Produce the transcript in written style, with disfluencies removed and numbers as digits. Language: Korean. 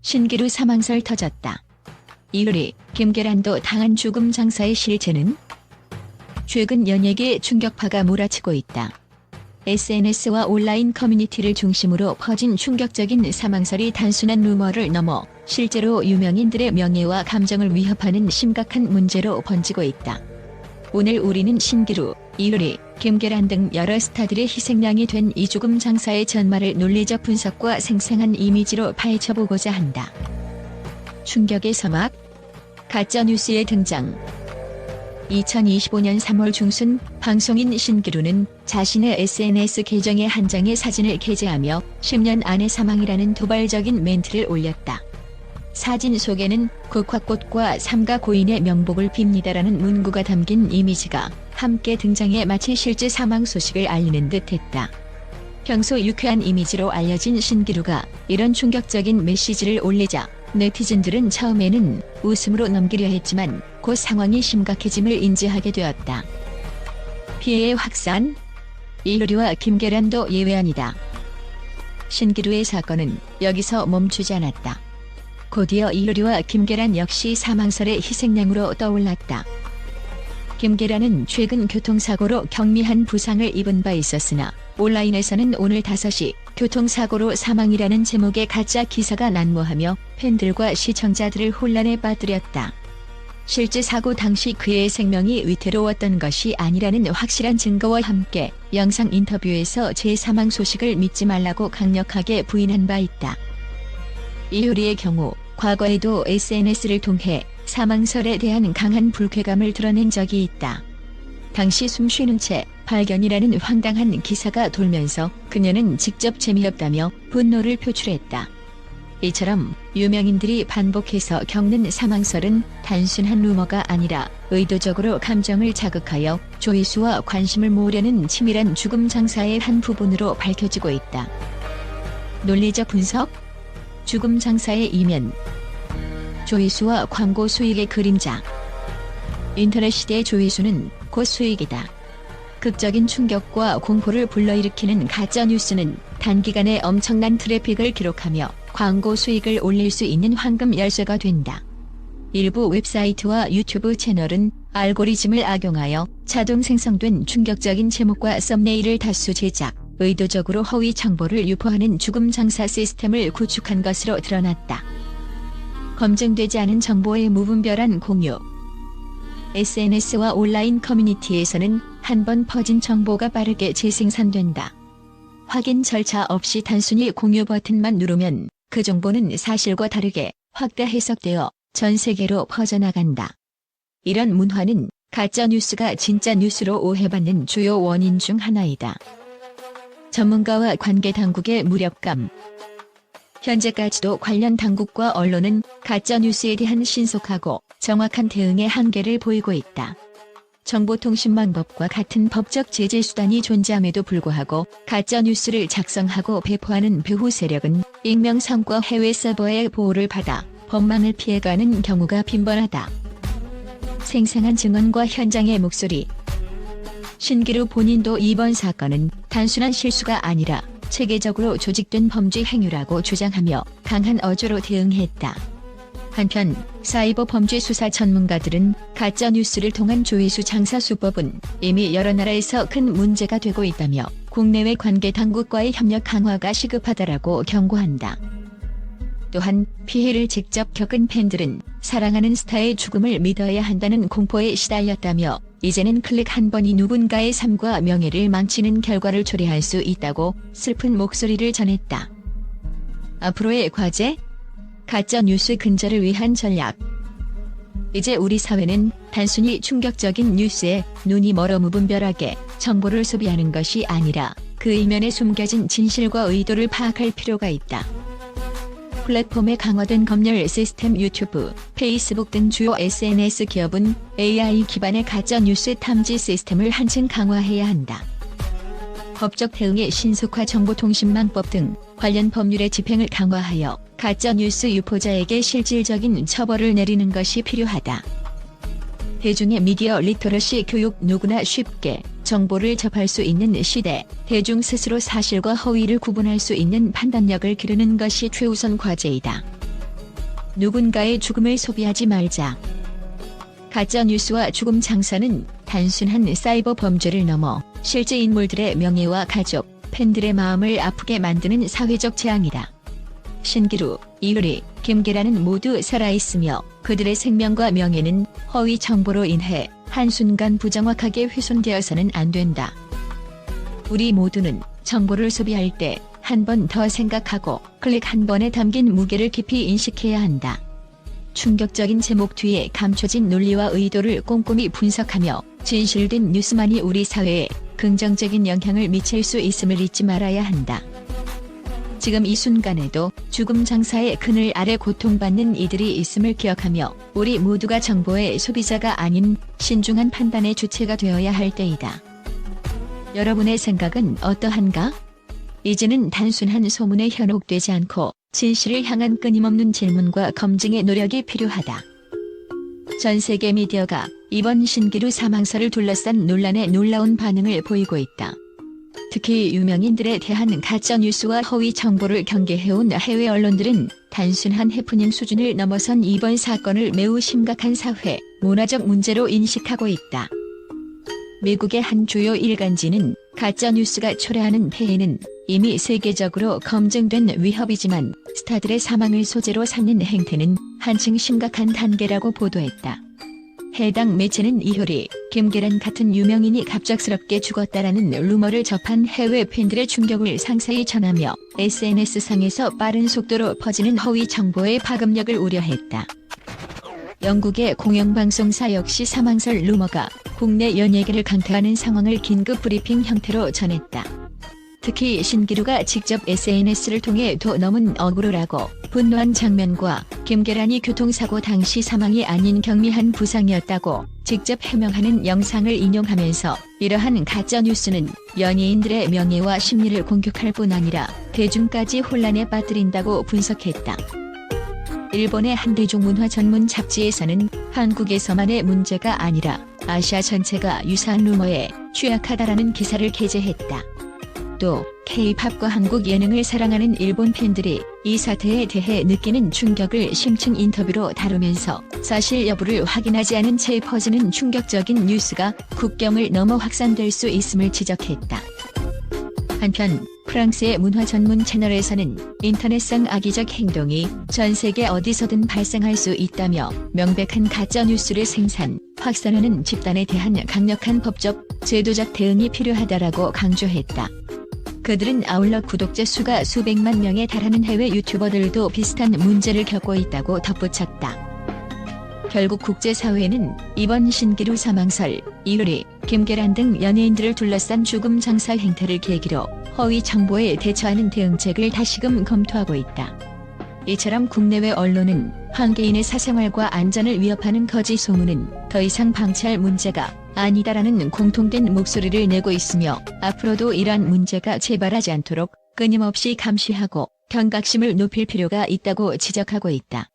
신기루 사망설 터졌다. 이효리, 김계란도 당한 죽음 장사의 실체는? 최근 연예계에 충격파가 몰아치고 있다. SNS와 온라인 커뮤니티를 중심으로 퍼진 충격적인 사망설이 단순한 루머를 넘어 실제로 유명인들의 명예와 감정을 위협하는 심각한 문제로 번지고 있다. 오늘 우리는 신기루, 이효리, 김계란 등 여러 스타들의 희생양이 된 이 죽음 장사의 전말을 논리적 분석과 생생한 이미지로 파헤쳐보고자 한다. 충격의 서막, 가짜뉴스의 등장. 2025년 3월 중순 방송인 신기루는 자신의 SNS 계정에 한 장의 사진을 게재하며 10년 안에 사망이라는 도발적인 멘트를 올렸다. 사진 속에는 국화꽃과 삼가 고인의 명복을 빕니다라는 문구가 담긴 이미지가 함께 등장해 마치 실제 사망 소식을 알리는 듯했다. 평소 유쾌한 이미지로 알려진 신기루가 이런 충격적인 메시지를 올리자 네티즌들은 처음에는 웃음으로 넘기려 했지만 곧 상황이 심각해짐을 인지하게 되었다. 피해의 확산? 이효리와 김계란도 예외 아니다. 신기루의 사건은 여기서 멈추지 않았다. 곧이어 이효리와 김계란 역시 사망설의 희생양으로 떠올랐다. 김계란은 최근 교통사고로 경미한 부상을 입은 바 있었으나 온라인에서는 오늘 5시 교통사고로 사망이라는 제목의 가짜 기사가 난무하며 팬들과 시청자들을 혼란에 빠뜨렸다. 실제 사고 당시 그의 생명이 위태로웠던 것이 아니라는 확실한 증거와 함께 영상 인터뷰에서 제 사망 소식을 믿지 말라고 강력하게 부인한 바 있다. 이효리의 경우 과거에도 SNS를 통해 사망설에 대한 강한 불쾌감을 드러낸 적이 있다. 당시 숨쉬는 채 발견이라는 황당한 기사가 돌면서 그녀는 직접 재미없다며 분노를 표출했다. 이처럼 유명인들이 반복해서 겪는 사망설은 단순한 루머가 아니라 의도적으로 감정을 자극하여 조회수와 관심을 모으려는 치밀한 죽음 장사의 한 부분으로 밝혀지고 있다. 논리적 분석? 죽음 장사의 이면. 조회수와 광고 수익의 그림자. 인터넷 시대의 조회수는 곧 수익이다. 극적인 충격과 공포를 불러일으키는 가짜뉴스는 단기간에 엄청난 트래픽을 기록하며 광고 수익을 올릴 수 있는 황금 열쇠가 된다. 일부 웹사이트와 유튜브 채널은 알고리즘을 악용하여 자동 생성된 충격적인 제목과 썸네일을 다수 제작, 의도적으로 허위 정보를 유포하는 죽음 장사 시스템을 구축한 것으로 드러났다. 검증되지 않은 정보의 무분별한 공유. SNS와 온라인 커뮤니티에서는 한 번 퍼진 정보가 빠르게 재생산된다. 확인 절차 없이 단순히 공유 버튼만 누르면 그 정보는 사실과 다르게 확대 해석되어 전 세계로 퍼져나간다. 이런 문화는 가짜뉴스가 진짜 뉴스로 오해받는 주요 원인 중 하나이다. 전문가와 관계 당국의 무력감. 현재까지도 관련 당국과 언론은 가짜뉴스에 대한 신속하고 정확한 대응의 한계를 보이고 있다. 정보통신망법과 같은 법적 제재 수단이 존재함에도 불구하고 가짜뉴스를 작성하고 배포하는 배후 세력은 익명성과 해외 서버의 보호를 받아 법망을 피해가는 경우가 빈번하다. 생생한 증언과 현장의 목소리. 신기루 본인도 이번 사건은 단순한 실수가 아니라 체계적으로 조직된 범죄 행위라고 주장하며 강한 어조로 대응했다. 한편 사이버 범죄 수사 전문가들은 가짜뉴스를 통한 조회수 장사 수법은 이미 여러 나라에서 큰 문제가 되고 있다며 국내외 관계 당국과의 협력 강화가 시급하다라고 경고한다. 또한 피해를 직접 겪은 팬들은 사랑하는 스타의 죽음을 믿어야 한다는 공포에 시달렸다며 이제는 클릭 한 번이 누군가의 삶과 명예를 망치는 결과를 초래할 수 있다고 슬픈 목소리를 전했다. 앞으로의 과제? 가짜뉴스 근절을 위한 전략. 이제 우리 사회는 단순히 충격적인 뉴스에 눈이 멀어 무분별하게 정보를 소비하는 것이 아니라 그 이면에 숨겨진 진실과 의도를 파악할 필요가 있다. 플랫폼의 강화된 검열 시스템 유튜브, 페이스북 등 주요 SNS 기업은 AI 기반의 가짜뉴스 탐지 시스템을 한층 강화해야 한다. 법적 대응의 신속화 정보통신망법 등 관련 법률의 집행을 강화하여 가짜뉴스 유포자에게 실질적인 처벌을 내리는 것이 필요하다. 대중의 미디어 리터러시 교육. 누구나 쉽게 정보를 접할 수 있는 시대, 대중 스스로 사실과 허위를 구분할 수 있는 판단력을 기르는 것이 최우선 과제이다. 누군가의 죽음을 소비하지 말자. 가짜뉴스와 죽음 장사는 단순한 사이버 범죄를 넘어 실제 인물들의 명예와 가족, 팬들의 마음을 아프게 만드는 사회적 재앙이다. 신기루, 이효리, 김계란은 모두 살아있으며 그들의 생명과 명예는 허위 정보로 인해 한순간 부정확하게 훼손되어서는 안 된다. 우리 모두는 정보를 소비할 때 한 번 더 생각하고 클릭 한 번에 담긴 무게를 깊이 인식해야 한다. 충격적인 제목 뒤에 감춰진 논리와 의도를 꼼꼼히 분석하며 진실된 뉴스만이 우리 사회에 긍정적인 영향을 미칠 수 있음을 잊지 말아야 한다. 지금 이 순간에도 죽음 장사의 그늘 아래 고통받는 이들이 있음을 기억하며 우리 모두가 정보의 소비자가 아닌 신중한 판단의 주체가 되어야 할 때이다. 여러분의 생각은 어떠한가? 이제는 단순한 소문에 현혹되지 않고 진실을 향한 끊임없는 질문과 검증의 노력이 필요하다. 전 세계 미디어가 이번 신기루 사망설을 둘러싼 논란에 놀라운 반응을 보이고 있다. 특히 유명인들에 대한 가짜뉴스와 허위 정보를 경계해온 해외 언론들은 단순한 해프닝 수준을 넘어선 이번 사건을 매우 심각한 사회, 문화적 문제로 인식하고 있다. 미국의 한 주요 일간지는 가짜뉴스가 초래하는 폐해는 이미 세계적으로 검증된 위협이지만 스타들의 사망을 소재로 삼는 행태는 한층 심각한 단계라고 보도했다. 해당 매체는 이효리, 김계란 같은 유명인이 갑작스럽게 죽었다라는 루머를 접한 해외 팬들의 충격을 상세히 전하며 SNS상에서 빠른 속도로 퍼지는 허위 정보의 파급력을 우려했다. 영국의 공영방송사 역시 사망설 루머가 국내 연예계를 강타하는 상황을 긴급 브리핑 형태로 전했다. 특히 신기루가 직접 SNS를 통해 도 너무 억울하고 분노한 장면과 김계란이 교통사고 당시 사망이 아닌 경미한 부상이었다고 직접 해명하는 영상을 인용하면서 이러한 가짜뉴스는 연예인들의 명예와 심리를 공격할 뿐 아니라 대중까지 혼란에 빠뜨린다고 분석했다. 일본의 한 대중문화 전문 잡지에서는 한국에서만의 문제가 아니라 아시아 전체가 유사한 루머에 취약하다라는 기사를 게재했다. 또 K-팝과 한국 예능을 사랑하는 일본 팬들이 이 사태에 대해 느끼는 충격을 심층 인터뷰로 다루면서 사실 여부를 확인하지 않은 채 퍼지는 충격적인 뉴스가 국경을 넘어 확산될 수 있음을 지적했다. 한편 프랑스의 문화 전문 채널에서는 인터넷상 악의적 행동이 전 세계 어디서든 발생할 수 있다며 명백한 가짜뉴스를 생산, 확산하는 집단에 대한 강력한 법적, 제도적 대응이 필요하다라고 강조했다. 그들은 아울러 구독자 수가 수백만 명에 달하는 해외 유튜버들도 비슷한 문제를 겪고 있다고 덧붙였다. 결국 국제사회는 이번 신기루 사망설, 이효리, 김계란 등 연예인들을 둘러싼 죽음 장사 행태를 계기로 허위 정보에 대처하는 대응책을 다시금 검토하고 있다. 이처럼 국내외 언론은 한 개인의 사생활과 안전을 위협하는 거짓 소문은 더 이상 방치할 문제가 아니다라는 공통된 목소리를 내고 있으며 앞으로도 이러한 문제가 재발하지 않도록 끊임없이 감시하고 경각심을 높일 필요가 있다고 지적하고 있다.